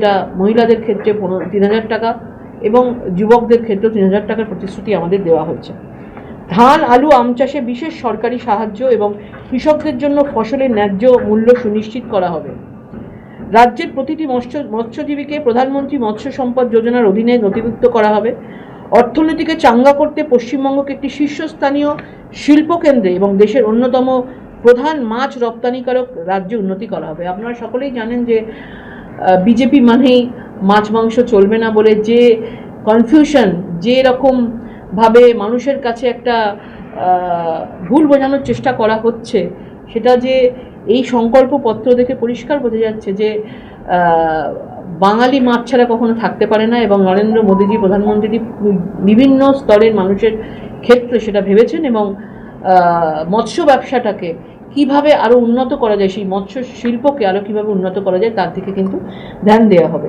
এটা মহিলাদের ক্ষেত্রে 3,000 টাকা এবং যুবকদের ক্ষেত্রে 3,000 টাকার প্রতিশ্রুতি আমাদের দেওয়া হয়েছে। ধান, আলু, আম চাষে বিশেষ সরকারি সাহায্য এবং কৃষকদের জন্য ফসলের ন্যায্য মূল্য সুনিশ্চিত করা হবে। রাজ্যের প্রতিটি মৎস্যজীবীকে প্রধানমন্ত্রী মৎস্য সম্পদ যোজনার অধীনে নথিভুক্ত করা হবে। অর্থনীতিকে চাঙ্গা করতে পশ্চিমবঙ্গকে একটি শীর্ষস্থানীয় শিল্পকেন্দ্রে এবং দেশের অন্যতম প্রধান মাছ রপ্তানিকারক রাজ্যে উন্নতি করা হবে। আপনারা সকলেই জানেন যে বিজেপি মানেই মাছ মাংস চলবে না বলে যে কনফিউশন, যে রকমভাবে মানুষের কাছে একটা ভুল বোঝানোর চেষ্টা করা হচ্ছে, সেটা যে এই সংকল্পপত্র দেখে পরিষ্কার বোঝা যাচ্ছে যে বাঙালি মাছ ছাড়া কখনো থাকতে পারে না এবং নরেন্দ্র মোদীজি প্রধানমন্ত্রী বিভিন্ন স্তরের মানুষের ক্ষেত্রে সেটা ভেবেছেন এবং মৎস্য ব্যবসাটাকে কিভাবে আরও উন্নত করা যায়, সেই মৎস্য শিল্পকে আরও কীভাবে উন্নত করা যায় তার দিকে কিন্তু ধ্যান দেওয়া হবে।